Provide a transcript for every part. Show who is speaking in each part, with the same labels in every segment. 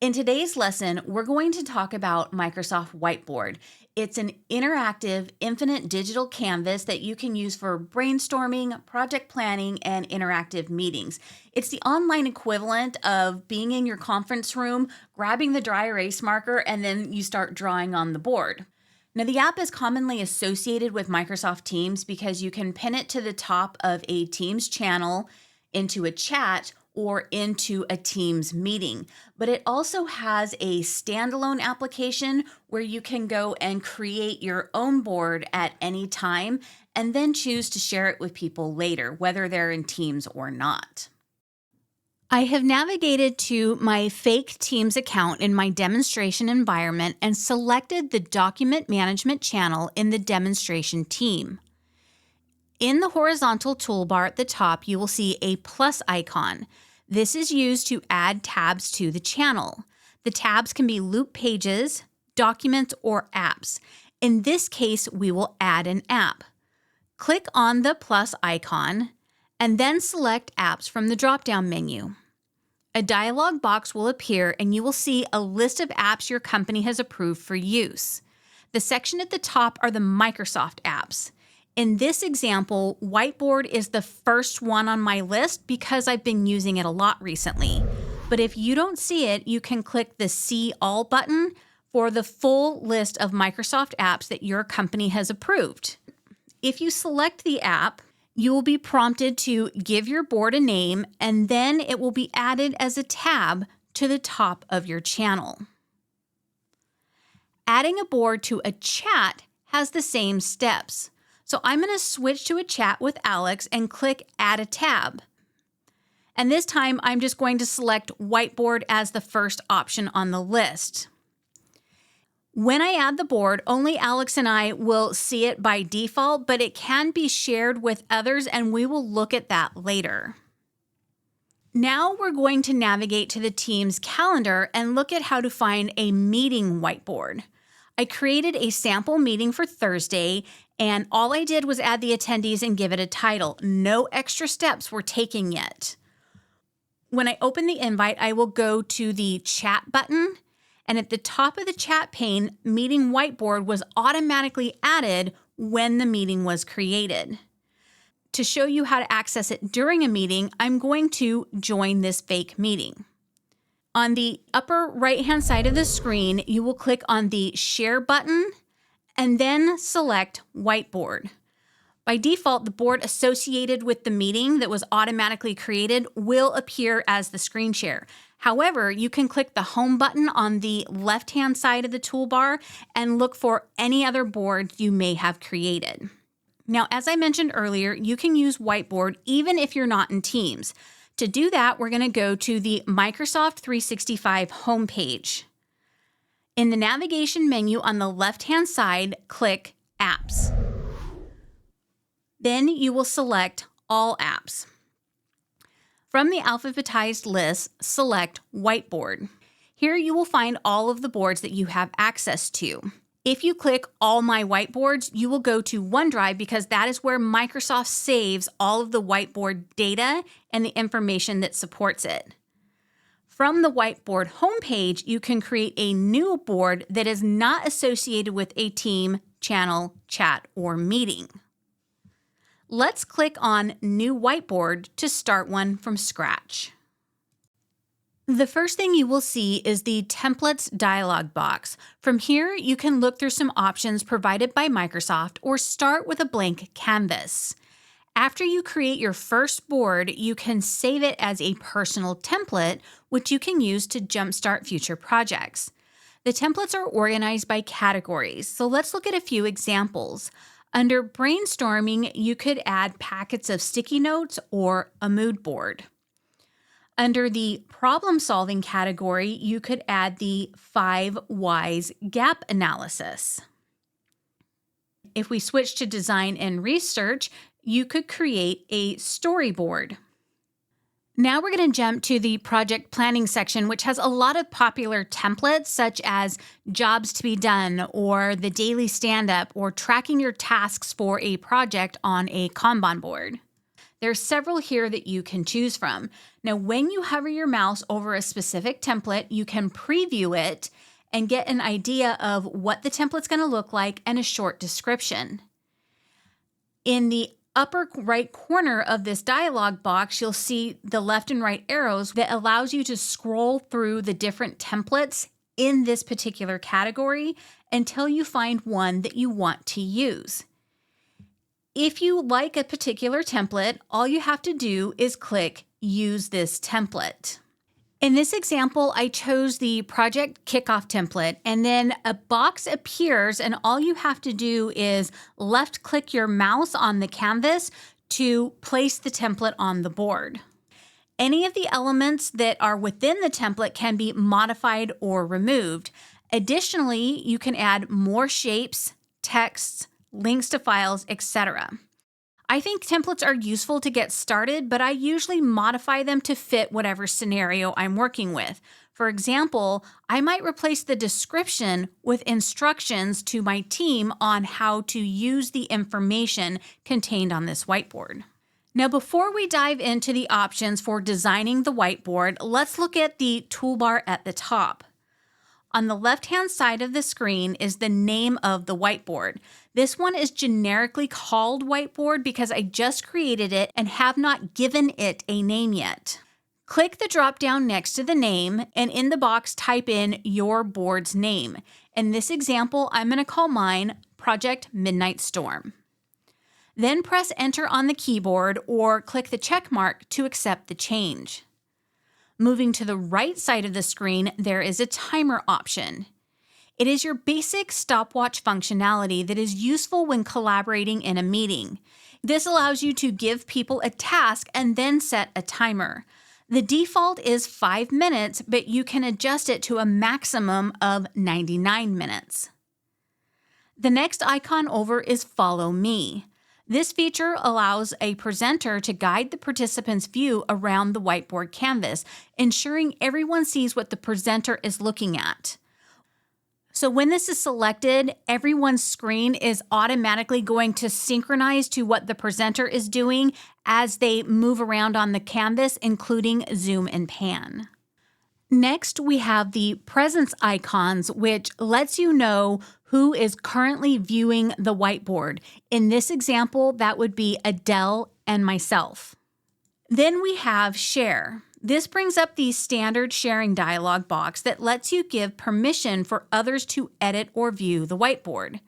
Speaker 1: In today's lesson, we're going to talk about Microsoft Whiteboard. It's an interactive, infinite digital canvas that you can use for brainstorming, project planning, and interactive meetings. It's the online equivalent of being in your conference room, grabbing the dry erase marker, and then you start drawing on the board. Now, the app is commonly associated with Microsoft Teams because you can pin it to the top of a Teams channel, into a chat, or into a Teams meeting. But it also has a standalone application where you can go and create your own board at any time and then choose to share it with people later, whether they're in Teams or not. I have navigated to my fake Teams account in my demonstration environment and selected the document management channel in the demonstration team. In the horizontal toolbar at the top, you will see a plus icon. This is used to add tabs to the channel. The tabs can be loop pages, documents, or apps. In this case, we will add an app. Click on the plus icon and then select Apps from the drop-down menu. A dialog box will appear and you will see a list of apps your company has approved for use. The section at the top are the Microsoft apps. In this example, Whiteboard is the first one on my list because I've been using it a lot recently. But if you don't see it, you can click the See All button for the full list of Microsoft apps that your company has approved. If you select the app, you will be prompted to give your board a name, and then it will be added as a tab to the top of your channel. Adding a board to a chat has the same steps. So I'm going to switch to a chat with Alex and click Add a Tab. And this time I'm just going to select Whiteboard as the first option on the list. When I add the board, only Alex and I will see it by default, but it can be shared with others and we will look at that later. Now we're going to navigate to the Teams calendar and look at how to find a meeting whiteboard. I created a sample meeting for Thursday, and all I did was add the attendees and give it a title. No extra steps were taken yet. When I open the invite, I will go to the chat button, and at the top of the chat pane, Meeting Whiteboard was automatically added when the meeting was created. To show you how to access it during a meeting, I'm going to join this fake meeting. On the upper right-hand side of the screen, you will click on the Share button and then select Whiteboard. By default, the board associated with the meeting that was automatically created will appear as the screen share. However, you can click the Home button on the left-hand side of the toolbar and look for any other boards you may have created. Now, as I mentioned earlier, you can use Whiteboard even if you're not in Teams. To do that, we're going to go to the Microsoft 365 homepage. In the navigation menu on the left-hand side, click Apps. Then you will select All Apps. From the alphabetized list, select Whiteboard. Here you will find all of the boards that you have access to. If you click All My Whiteboards, you will go to OneDrive because that is where Microsoft saves all of the whiteboard data and the information that supports it. From the Whiteboard homepage, you can create a new board that is not associated with a team, channel, chat, or meeting. Let's click on New Whiteboard to start one from scratch. The first thing you will see is the Templates dialog box. From here, you can look through some options provided by Microsoft or start with a blank canvas. After you create your first board, you can save it as a personal template, which you can use to jumpstart future projects. The templates are organized by categories, so let's look at a few examples. Under brainstorming, you could add packets of sticky notes or a mood board. Under the problem-solving category, you could add the 5 whys gap analysis. If we switch to design and research, you could create a storyboard. Now we're going to jump to the project planning section, which has a lot of popular templates such as jobs to be done or the daily stand-up or tracking your tasks for a project on a Kanban board. There's several here that you can choose from. Now, when you hover your mouse over a specific template, you can preview it and get an idea of what the template's going to look like and a short description. In the upper right corner of this dialog box, you'll see the left and right arrows that allows you to scroll through the different templates in this particular category until you find one that you want to use. If you like a particular template, all you have to do is click Use this template. In this example, I chose the project kickoff template, and then a box appears, and all you have to do is left click your mouse on the canvas to place the template on the board. Any of the elements that are within the template can be modified or removed. Additionally, you can add more shapes, texts, links to files, etc. I think templates are useful to get started, but I usually modify them to fit whatever scenario I'm working with. For example, I might replace the description with instructions to my team on how to use the information contained on this whiteboard. Now, before we dive into the options for designing the whiteboard, let's look at the toolbar at the top. On the left-hand side of the screen is the name of the whiteboard. This one is generically called whiteboard because I just created it and have not given it a name yet. Click the drop-down next to the name, and in the box type in your board's name. In this example, I'm going to call mine Project Midnight Storm. Then press Enter on the keyboard or click the check mark to accept the change. Moving to the right side of the screen, there is a timer option. It is your basic stopwatch functionality that is useful when collaborating in a meeting. This allows you to give people a task and then set a timer. The default is 5 minutes, but you can adjust it to a maximum of 99 minutes. The next icon over is Follow Me. This feature allows a presenter to guide the participants' view around the whiteboard canvas, ensuring everyone sees what the presenter is looking at. So when this is selected, everyone's screen is automatically going to synchronize to what the presenter is doing as they move around on the canvas, including zoom and pan. Next, we have the presence icons, which lets you know who is currently viewing the whiteboard. In this example, that would be Adele and myself. Then we have Share. This brings up the standard sharing dialog box that lets you give permission for others to edit or view the whiteboard.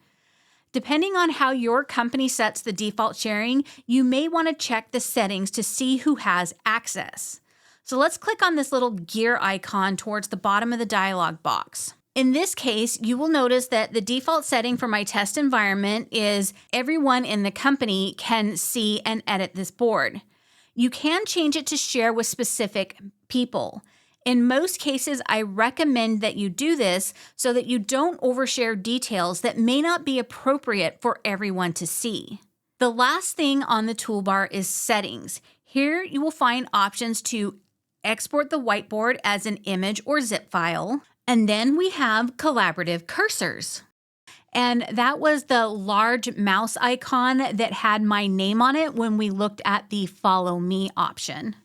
Speaker 1: Depending on how your company sets the default sharing, you may want to check the settings to see who has access. So let's click on this little gear icon towards the bottom of the dialog box. In this case, you will notice that the default setting for my test environment is everyone in the company can see and edit this board. You can change it to share with specific people. In most cases, I recommend that you do this so that you don't overshare details that may not be appropriate for everyone to see. The last thing on the toolbar is Settings. Here you will find options to export the whiteboard as an image or zip file. And then we have collaborative cursors. And that was the large mouse icon that had my name on it when we looked at the Follow Me option.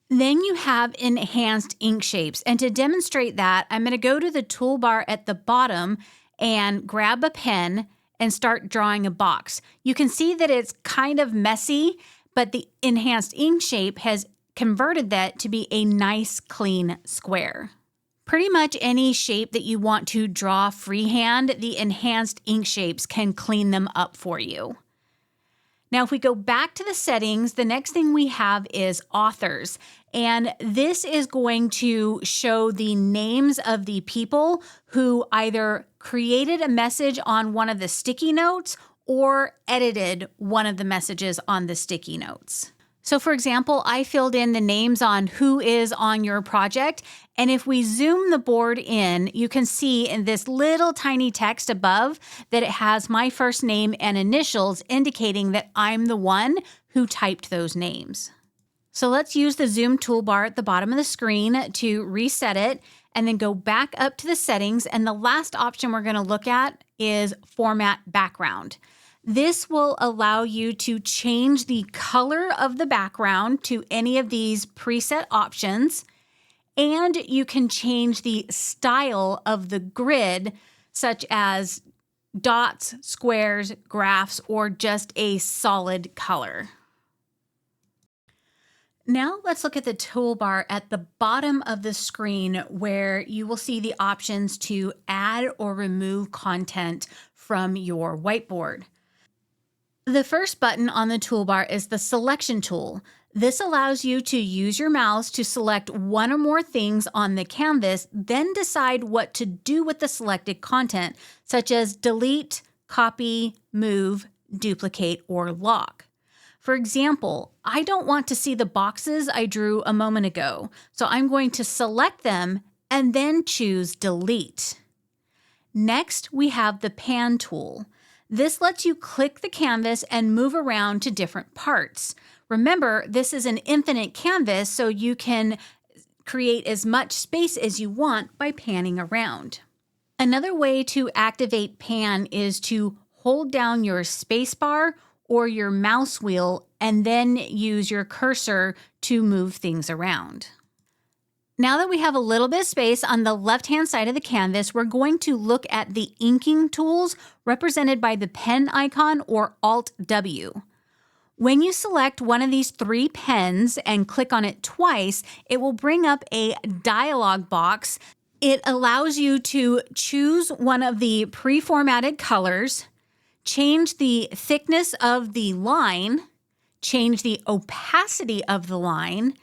Speaker 1: Then you have enhanced ink shapes. And to demonstrate that, I'm going to go to the toolbar at the bottom and grab a pen and start drawing a box. You can see that it's kind of messy, but the enhanced ink shape has converted that to be a nice, clean square. Pretty much any shape that you want to draw freehand, the enhanced ink shapes can clean them up for you. Now, if we go back to the settings, the next thing we have is authors. And this is going to show the names of the people who either created a message on one of the sticky notes or edited one of the messages on the sticky notes. So for example, I filled in the names on who is on your project. And if we zoom the board in, you can see in this little tiny text above that it has my first name and initials indicating that I'm the one who typed those names. So let's use the zoom toolbar at the bottom of the screen to reset it and then go back up to the settings. And the last option we're going to look at is Format Background. This will allow you to change the color of the background to any of these preset options, and you can change the style of the grid, such as dots, squares, graphs, or just a solid color. Now let's look at the toolbar at the bottom of the screen where you will see the options to add or remove content from your whiteboard. The first button on the toolbar is the selection tool. This allows you to use your mouse to select one or more things on the canvas, then decide what to do with the selected content, such as delete, copy, move, duplicate, or lock. For example, I don't want to see the boxes I drew a moment ago, so I'm going to select them and then choose delete. Next, we have the pan tool. This lets you click the canvas and move around to different parts. Remember, this is an infinite canvas, so you can create as much space as you want by panning around. Another way to activate pan is to hold down your spacebar or your mouse wheel and then use your cursor to move things around. Now that we have a little bit of space on the left-hand side of the canvas, we're going to look at the inking tools represented by the pen icon or Alt-W. When you select one of these three pens and click on it twice, it will bring up a dialog box. It allows you to choose one of the pre-formatted colors, change the thickness of the line, change the opacity of the line,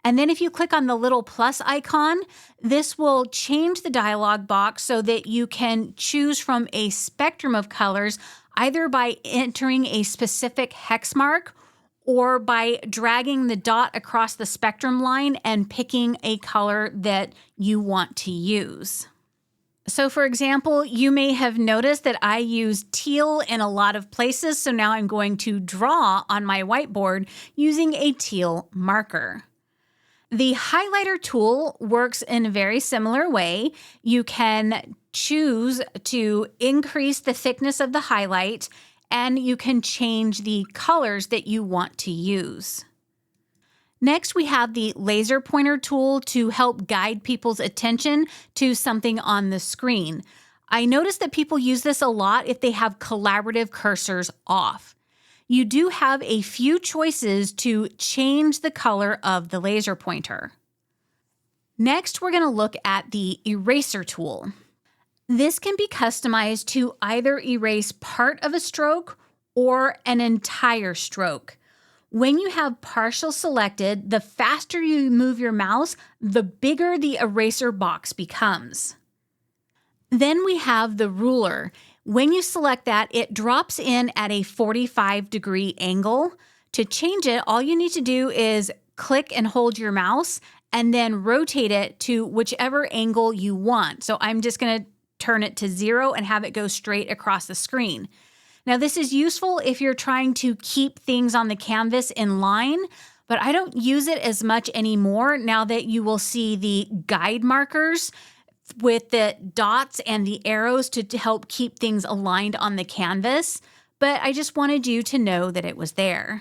Speaker 1: and then if you click on the little plus icon, this will change the dialog box so that you can choose from a spectrum of colors, either by entering a specific hex mark or by dragging the dot across the spectrum line and picking a color that you want to use. So for example, you may have noticed that I use teal in a lot of places, so now I'm going to draw on my whiteboard using a teal marker. The highlighter tool works in a very similar way. You can choose to increase the thickness of the highlight, and you can change the colors that you want to use. Next, we have the laser pointer tool to help guide people's attention to something on the screen. I notice that people use this a lot if they have collaborative cursors off. You do have a few choices to change the color of the laser pointer. Next, we're going to look at the eraser tool. This can be customized to either erase part of a stroke or an entire stroke. When you have partial selected, the faster you move your mouse, the bigger the eraser box becomes. Then we have the ruler. When you select that, it drops in at a 45-degree angle. To change it, all you need to do is click and hold your mouse and then rotate it to whichever angle you want. So I'm just going to turn it to 0 and have it go straight across the screen. Now, this is useful if you're trying to keep things on the canvas in line, but I don't use it as much anymore now that you will see the guide markers with the dots and the arrows to help keep things aligned on the canvas, but I just wanted you to know that it was there.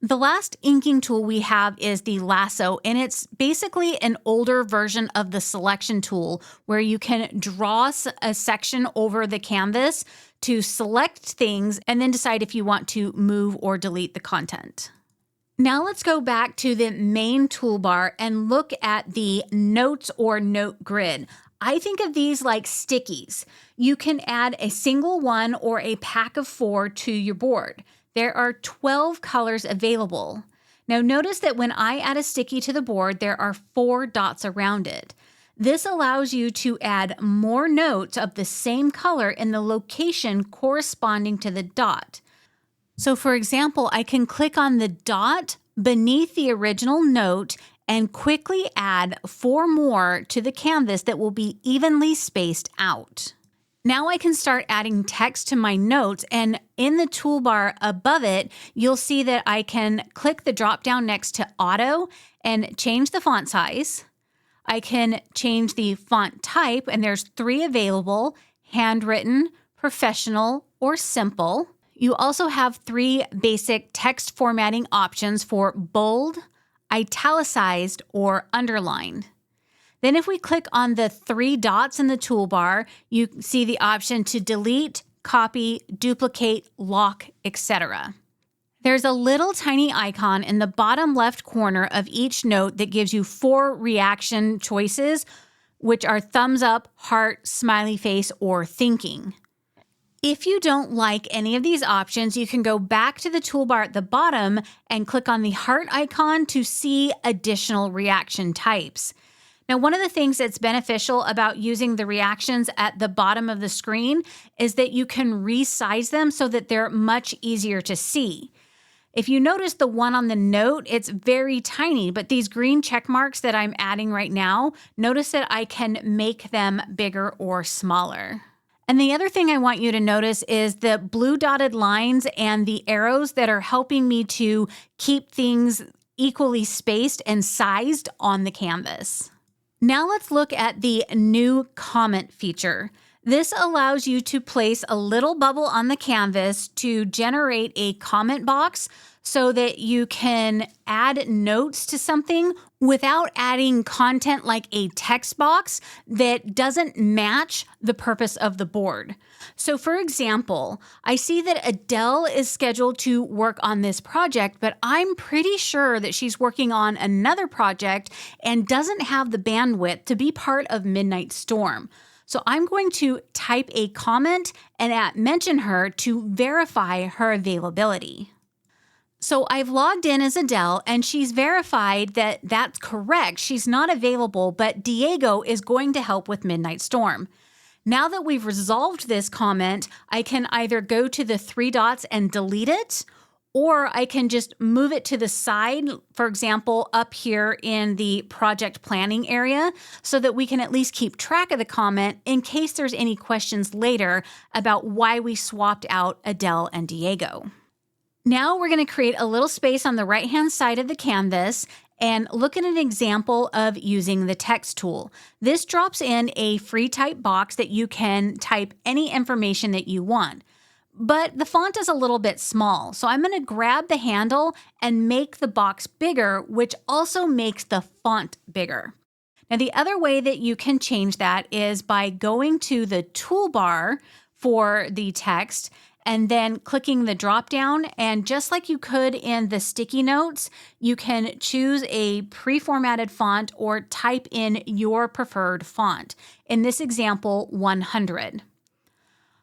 Speaker 1: The last inking tool we have is the lasso, and it's basically an older version of the selection tool where you can draw a section over the canvas to select things and then decide if you want to move or delete the content. Now let's go back to the main toolbar and look at the notes or note grid. I think of these like stickies. You can add a single one or a pack of 4 to your board. There are 12 colors available. Now notice that when I add a sticky to the board, there are 4 dots around it. This allows you to add more notes of the same color in the location corresponding to the dot. So for example, I can click on the dot beneath the original note and quickly add 4 more to the canvas that will be evenly spaced out. Now I can start adding text to my notes, and in the toolbar above it, you'll see that I can click the drop down next to Auto and change the font size. I can change the font type, and there's 3 available: handwritten, professional, or simple. You also have 3 basic text formatting options for bold, italicized, or underlined. Then if we click on the 3 dots in the toolbar, you see the option to delete, copy, duplicate, lock, etc. There's a little tiny icon in the bottom left corner of each note that gives you 4 reaction choices, which are thumbs up, heart, smiley face, or thinking. If you don't like any of these options, you can go back to the toolbar at the bottom and click on the heart icon to see additional reaction types. Now, one of the things that's beneficial about using the reactions at the bottom of the screen is that you can resize them so that they're much easier to see. If you notice the one on the note, it's very tiny, but these green check marks that I'm adding right now, notice that I can make them bigger or smaller. And the other thing I want you to notice is the blue dotted lines and the arrows that are helping me to keep things equally spaced and sized on the canvas. Now let's look at the new comment feature. This allows you to place a little bubble on the canvas to generate a comment box so that you can add notes to something without adding content like a text box that doesn't match the purpose of the board. So for example, I see that Adele is scheduled to work on this project, but I'm pretty sure that she's working on another project and doesn't have the bandwidth to be part of Midnight Storm. So I'm going to type a comment and mention her to verify her availability. So I've logged in as Adele and she's verified that that's correct. She's not available, but Diego is going to help with Midnight Storm. Now that we've resolved this comment, I can either go to the 3 dots and delete it, or I can just move it to the side, for example, up here in the project planning area, so that we can at least keep track of the comment in case there's any questions later about why we swapped out Adele and Diego. Now we're going to create a little space on the right-hand side of the canvas and look at an example of using the text tool. This drops in a free type box that you can type any information that you want. But the font is a little bit small, so I'm going to grab the handle and make the box bigger, which also makes the font bigger. Now, the other way that you can change that is by going to the toolbar for the text and then clicking the drop down. And just like you could in the sticky notes, you can choose a pre-formatted font or type in your preferred font. In this example, 100.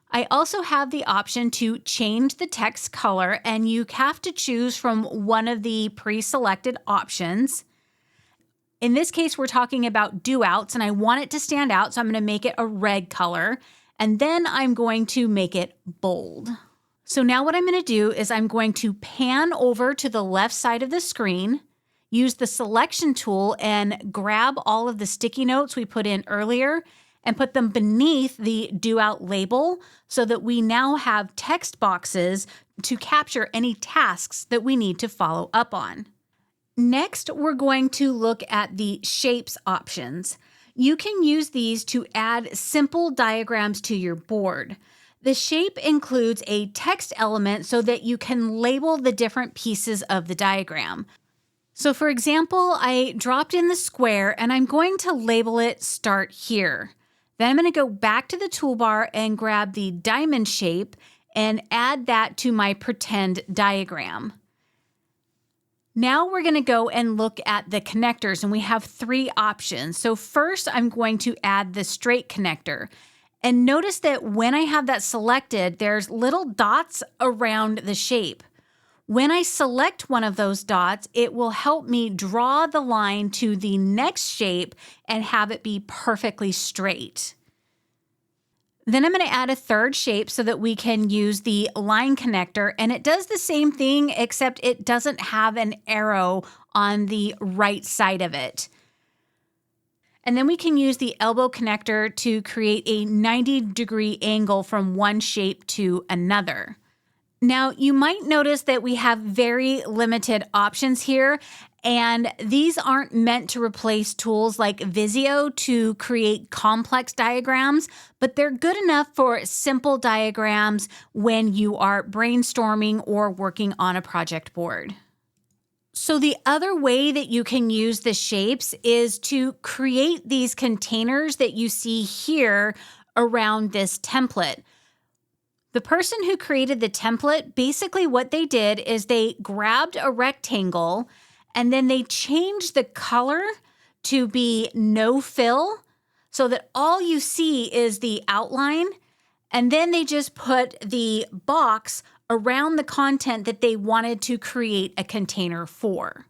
Speaker 1: I also have the option to change the text color, and you have to choose from one of the pre-selected options. In this case, we're talking about do outs, and I want it to stand out, so I'm going to make it a red color. And then I'm going to make it bold. So now what I'm going to do is I'm going to pan over to the left side of the screen, use the selection tool and grab all of the sticky notes we put in earlier and put them beneath the do out label so that we now have text boxes to capture any tasks that we need to follow up on. Next, we're going to look at the shapes options. You can use these to add simple diagrams to your board. The shape includes a text element so that you can label the different pieces of the diagram. So for example, I dropped in the square and I'm going to label it Start Here. Then I'm going to go back to the toolbar and grab the diamond shape and add that to my pretend diagram. Now we're going to go and look at the connectors, and we have 3 options. So first, I'm going to add the straight connector. And notice that when I have that selected, there's little dots around the shape. When I select one of those dots, it will help me draw the line to the next shape and have it be perfectly straight. Then I'm going to add a third shape so that we can use the line connector, and it does the same thing except it doesn't have an arrow on the right side of it. And then we can use the elbow connector to create a 90-degree angle from one shape to another. Now, you might notice that we have very limited options here, And these aren't meant to replace tools like Visio to create complex diagrams, but they're good enough for simple diagrams when you are brainstorming or working on a project board. So the other way that you can use the shapes is to create these containers that you see here around this template. The person who created the template, basically what they did is they grabbed a rectangle and then they changed the color to be no fill so that all you see is the outline. And then they just put the box around the content that they wanted to create a container for.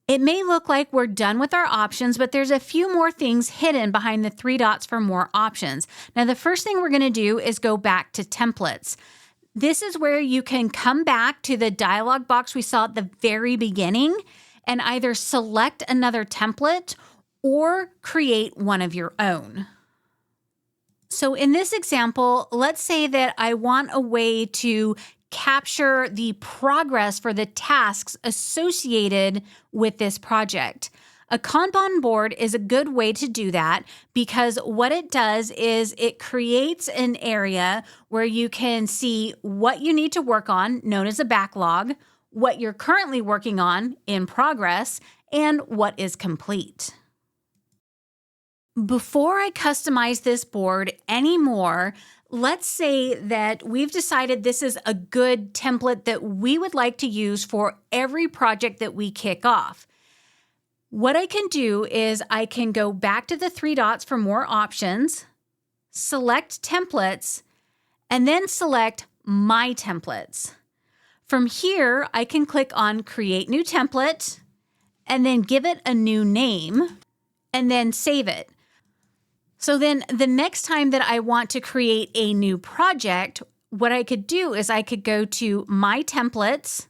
Speaker 1: It may look like we're done with our options, but there's a few more things hidden behind the 3 dots for more options. Now, the first thing we're going to do is go back to templates. This is where you can come back to the dialog box we saw at the very beginning and either select another template or create one of your own. So in this example, let's say that I want a way to capture the progress for the tasks associated with this project. A Kanban board is a good way to do that because what it does is it creates an area where you can see what you need to work on, known as a backlog, what you're currently working on, in progress, and what is complete. Before I customize this board anymore, let's say that we've decided this is a good template that we would like to use for every project that we kick off. What I can do is I can go back to the 3 dots for more options, select templates, and then select My Templates. From here, I can click on Create New Template, and then give it a new name, and then save it. So then the next time that I want to create a new project, what I could do is I could go to My Templates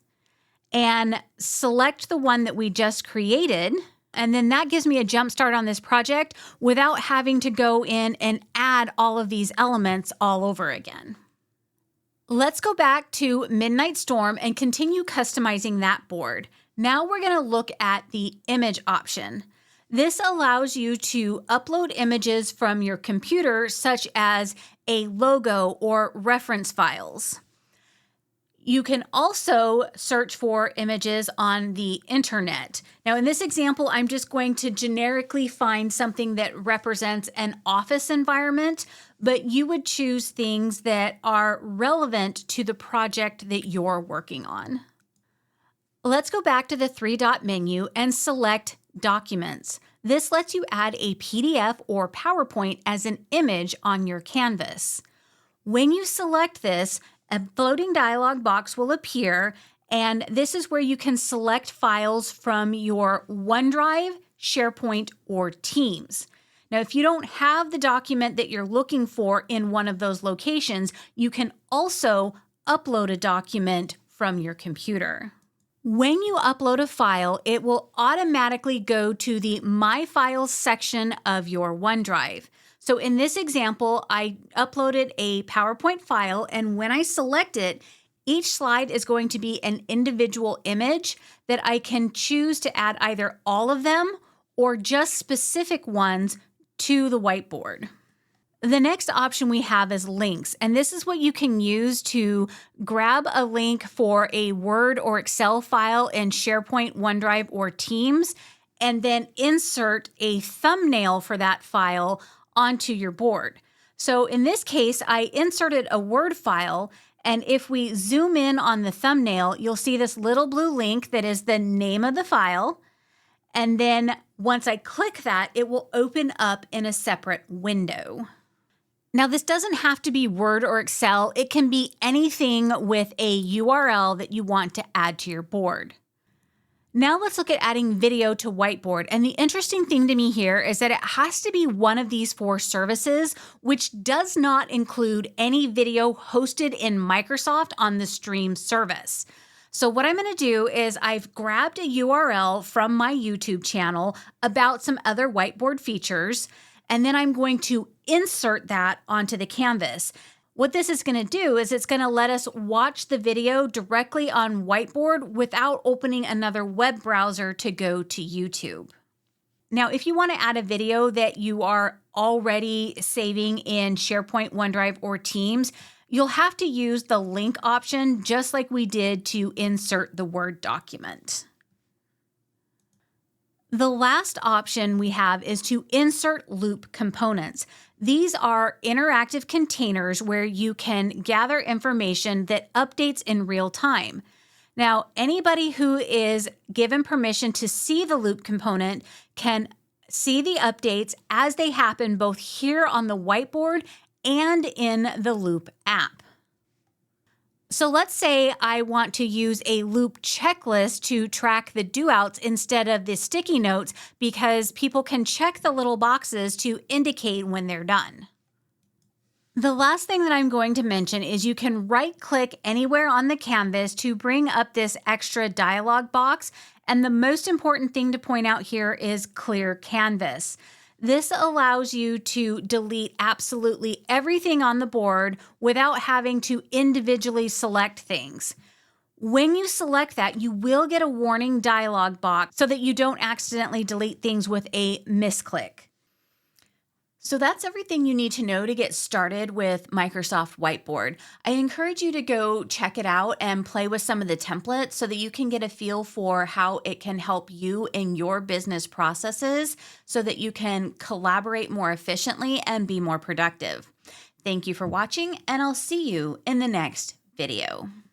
Speaker 1: and select the one that we just created. And then that gives me a jump start on this project without having to go in and add all of these elements all over again. Let's go back to Midnight Storm and continue customizing that board. Now we're going to look at the image option. This allows you to upload images from your computer, such as a logo or reference files. You can also search for images on the internet. Now, in this example, I'm just going to generically find something that represents an office environment, but you would choose things that are relevant to the project that you're working on. Let's go back to the 3-dot menu and select Documents. This lets you add a PDF or PowerPoint as an image on your canvas. When you select this, a floating dialog box will appear, and this is where you can select files from your OneDrive, SharePoint, or Teams. Now, if you don't have the document that you're looking for in one of those locations, you can also upload a document from your computer. When you upload a file, it will automatically go to the My Files section of your OneDrive. So in this example, I uploaded a PowerPoint file, and when I select it, each slide is going to be an individual image that I can choose to add either all of them or just specific ones to the whiteboard. The next option we have is links, and this is what you can use to grab a link for a Word or Excel file in SharePoint, OneDrive, or Teams, and then insert a thumbnail for that file onto your board. So in this case, I inserted a Word file, and if we zoom in on the thumbnail, you'll see this little blue link that is the name of the file. And then once I click that, it will open up in a separate window. Now, this doesn't have to be Word or Excel. It can be anything with a URL that you want to add to your board. Now let's look at adding video to Whiteboard. And the interesting thing to me here is that it has to be one of these 4 services, which does not include any video hosted in Microsoft on the Stream service. So what I'm going to do is I've grabbed a URL from my YouTube channel about some other Whiteboard features, and then I'm going to insert that onto the canvas. What this is going to do is it's going to let us watch the video directly on Whiteboard without opening another web browser to go to YouTube. Now, if you want to add a video that you are already saving in SharePoint, OneDrive, or Teams, you'll have to use the link option just like we did to insert the Word document. The last option we have is to insert loop components. These are interactive containers where you can gather information that updates in real time. Now, anybody who is given permission to see the loop component can see the updates as they happen both here on the whiteboard and in the Loop app. So let's say I want to use a loop checklist to track the do-outs instead of the sticky notes because people can check the little boxes to indicate when they're done. The last thing that I'm going to mention is you can right-click anywhere on the canvas to bring up this extra dialog box. And the most important thing to point out here is clear canvas. This allows you to delete absolutely everything on the board without having to individually select things. When you select that, you will get a warning dialog box so that you don't accidentally delete things with a misclick. So that's everything you need to know to get started with Microsoft Whiteboard. I encourage you to go check it out and play with some of the templates so that you can get a feel for how it can help you in your business processes so that you can collaborate more efficiently and be more productive. Thank you for watching, and I'll see you in the next video.